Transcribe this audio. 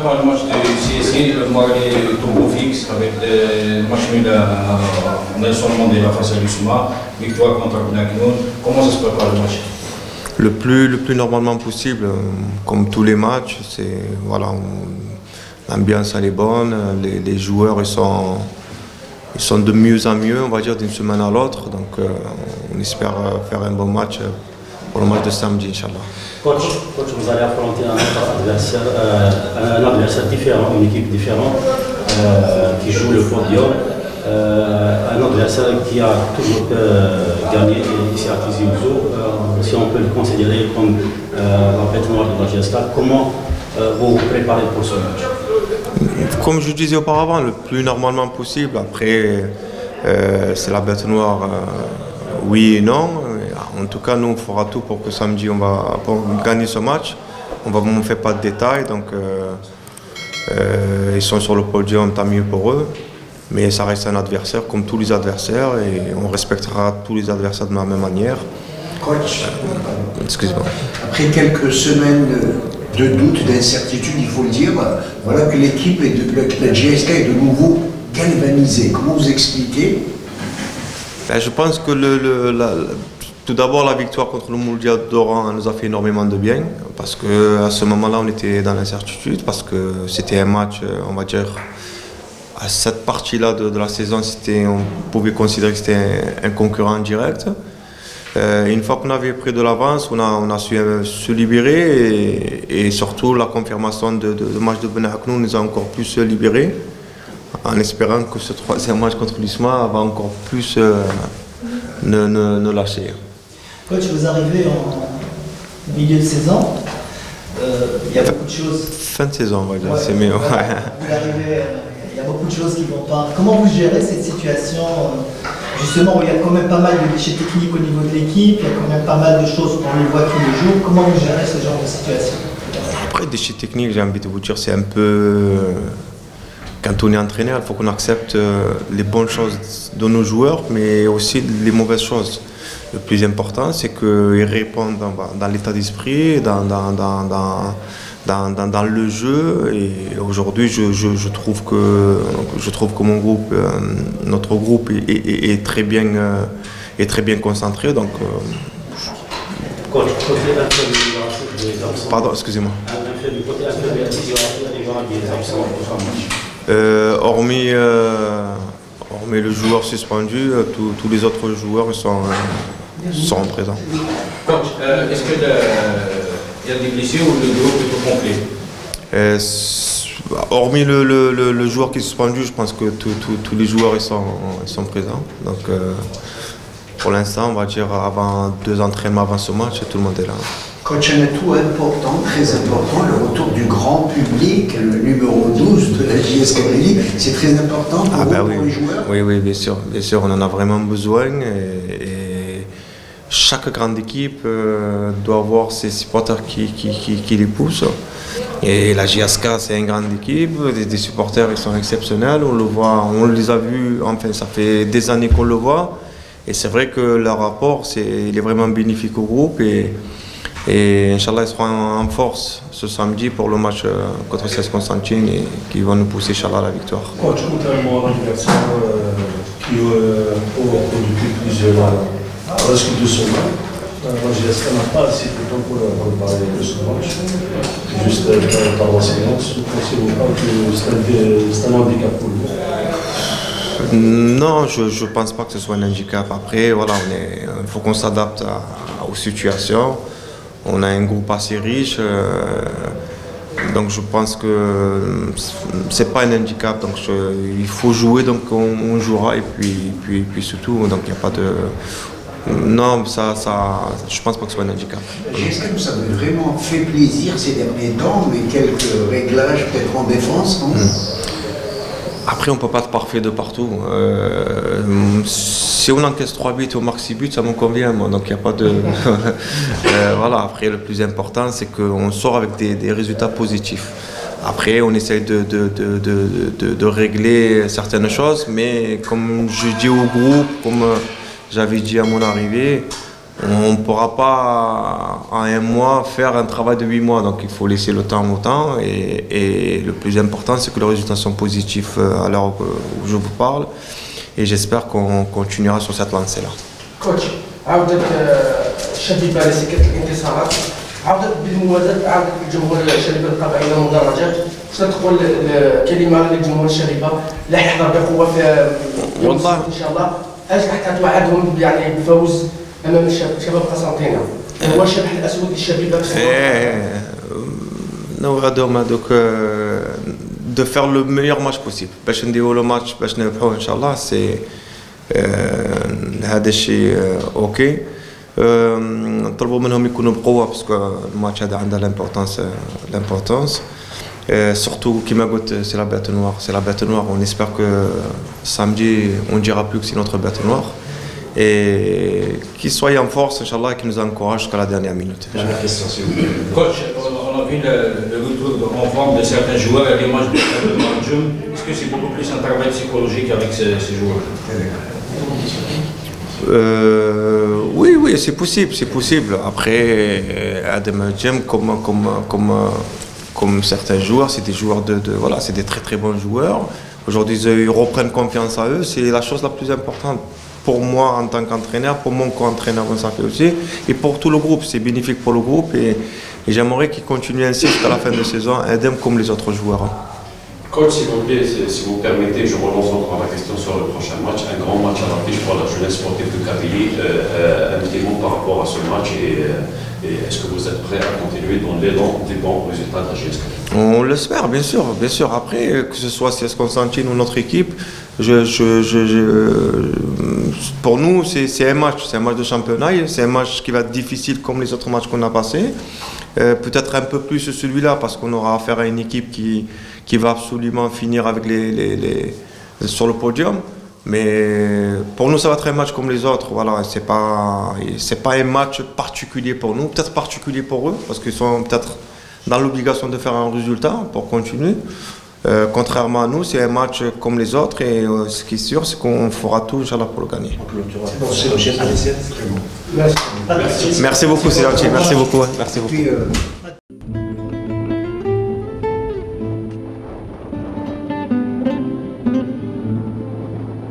prépare le match de CSC, le match est turbo fixe avec le match nul à Nelson Mandela face à l'USMA, victoire contre Abinakinoun. Comment ça se prépare le match? Le plus normalement possible, comme tous les matchs, c'est voilà, l'ambiance elle est bonne, les joueurs ils sont de mieux en mieux, on va dire d'une semaine à l'autre, donc on espère faire un bon match pour le match de samedi, Inch'Allah. Coach, vous allez affronter un adversaire différent, une équipe différente qui joue le podium, un adversaire qui a toujours gagné ici à Tizi Ouzou, si on peut le considérer comme la bête noire de la GSK. Comment vous vous préparez pour ce match? Comme je disais auparavant, le plus normalement possible. Après, c'est la bête noire, oui et non. En tout cas, nous, on fera tout pour que samedi, pour gagner ce match. On ne fait pas de détails, donc ils sont sur le podium, tant mieux pour eux. Mais ça reste un adversaire comme tous les adversaires et on respectera tous les adversaires de la même manière. Coach, excusez-moi. Après quelques semaines de doute, d'incertitude, il faut le dire, voilà que l'équipe de la GSK est de nouveau galvanisée. Comment vous expliquez? Je pense que tout d'abord la victoire contre le Mouldia d'Oran nous a fait énormément de bien parce qu'à ce moment-là on était dans l'incertitude parce que c'était un match, on va dire, à cette partie-là de la saison, on pouvait considérer que c'était un concurrent direct. Une fois qu'on avait pris de l'avance, on a su se libérer et surtout la confirmation de match de Benaknou nous a encore plus libérés en espérant que ce troisième match contre l'USMA va encore plus nous lâcher. Coach, vous arrivez en milieu de saison, il y a beaucoup de choses. Fin de saison, on va dire, c'est mieux. Vous arrivez, il y a beaucoup de choses qui ne vont pas. Comment vous gérez cette situation justement où il y a quand même pas mal de déchets techniques au niveau de l'équipe, il y a quand même pas mal de choses qu'on les voit tous les jours. Comment vous gérez ce genre de situation? Après, déchets techniques, j'ai envie de vous dire, c'est un peu. Quand on est entraîneur, il faut qu'on accepte les bonnes choses de nos joueurs, mais aussi les mauvaises choses. Le plus important, c'est qu'ils répondent dans l'état d'esprit, dans le jeu. Et aujourd'hui, je trouve que mon groupe, notre groupe est très bien concentré. Donc, pardon, excusez-moi. Hormis le joueur suspendu, tous les autres joueurs sont présents. Coach, est-ce qu'il y a des blessés ou le groupe est au complet? Hormis le joueur qui est suspendu, je pense que tous les joueurs ils sont présents. Donc, pour l'instant, on va dire avant 2 entraînements avant ce match, tout le monde est là. Coach, un atout important, très important, le retour du grand public, le numéro 12 de la JS Kabylie, c'est très important pour les joueurs. Oui, bien sûr, on en a vraiment besoin et chaque grande équipe doit avoir ses supporters qui les poussent. Et la JSK, c'est une grande équipe, des supporters ils sont exceptionnels, on le voit, on les a vus, enfin ça fait des années qu'on le voit et c'est vrai que leur rapport il est vraiment bénéfique au groupe et Inch'Allah, ils seront en force ce samedi pour le match contre CS Constantine et qui vont nous pousser, Inch'Allah, à la victoire. Coach, contrairement à l'adversaire qui depuis plusieurs presque 2 semaines, la GSK n'a pas assez de temps pour préparer ce match. Juste par la séance, vous ne pensez pas que c'est un handicap pour lui? Non, je ne pense pas que ce soit un handicap. Après, voilà, il faut qu'on s'adapte aux situations. On a un groupe assez riche, donc je pense que c'est pas un handicap. Donc il faut jouer, donc on jouera et puis c'est tout. Donc il n'y a pas de. Non, je pense pas que ce soit un handicap. Est-ce que vous avez vraiment fait plaisir ces derniers temps, mais quelques réglages peut-être en défense, non? Après, on ne peut pas être parfait de partout. Si on encaisse 3 buts et on marque 6 buts, ça me convient, moi. Donc, il n'y a pas de. Voilà. Après, le plus important, c'est qu'on sort avec des résultats positifs. Après, on essaye de régler certaines choses, mais comme je dis au groupe, comme j'avais dit à mon arrivée, On ne pourra pas en un mois faire un travail de 8 mois, donc il faut laisser le temps au temps et le plus important c'est que les résultats sont positifs à l'heure où je vous parle et j'espère qu'on continuera sur cette lancée-là. كوتش عودة الشبيبة لسكة الانتصارات عودة بالموازاة عودة الجمهور الشبيبة بالطبع إلى المدرجات شنو تقول كلمة للجمهور الشبيبة اللي حيحضر بقوة في يوم السبت إن شاء الله اش راح توعدهم يعني بالفوز أمام شباب قسنطينة هو الشبح الأسود للشبيبة نوعدهم هذوك de faire le meilleur match possible باش نديروا لو ماتش باش نربحوه ان شاء الله سي هذا الشيء اوكي نطلبوا منهم يكونوا بقوه باسكو الماتش هذا عنده l'importance surtout كما قلت c'est la bête noire on espère que samedi on dira plus que c'est notre bête noire et qu'ils soient en force inchallah et qu'ils nous encouragent jusqu'à la dernière minute. Dernière question s'il vous plaît. Coach, on a vu le retour en forme de certains joueurs à l'image de Marjum. Est-ce que c'est beaucoup plus un travail psychologique avec ces joueurs? Oui, c'est possible. Après, Adam Jem, comme certains joueurs, c'est des joueurs voilà, c'est des très très bons joueurs. Aujourd'hui, ils reprennent confiance en eux, c'est la chose la plus importante. Pour moi en tant qu'entraîneur, pour mon co-entraîneur, ça fait aussi, et pour tout le groupe, c'est bénéfique pour le groupe et j'aimerais qu'il continue ainsi jusqu'à la fin de saison, Adam comme les autres joueurs. Coach, s'il vous plaît, si vous permettez, je relance encore la question sur le prochain match. Un grand match à l'affiche pour la jeunesse sportive de Kabylie. Un petit mot par rapport à ce match et est-ce que vous êtes prêts à continuer dans l'élan des bons résultats de la GSK? On l'espère, bien sûr. Après, que ce soit CS Constantine ou notre équipe, pour nous, c'est un match de championnat. C'est un match qui va être difficile comme les autres matchs qu'on a passés. Peut-être un peu plus celui-là parce qu'on aura affaire à une équipe qui va absolument finir avec sur le podium. Mais pour nous, ça va être un match comme les autres. Voilà, c'est pas un match particulier pour nous, peut-être particulier pour eux parce qu'ils sont peut-être dans l'obligation de faire un résultat pour continuer. Contrairement à nous, c'est un match comme les autres et ce qui est sûr, c'est qu'on fera tout Inch'Allah pour le gagner. Merci. Merci beaucoup, c'est gentil. Merci beaucoup.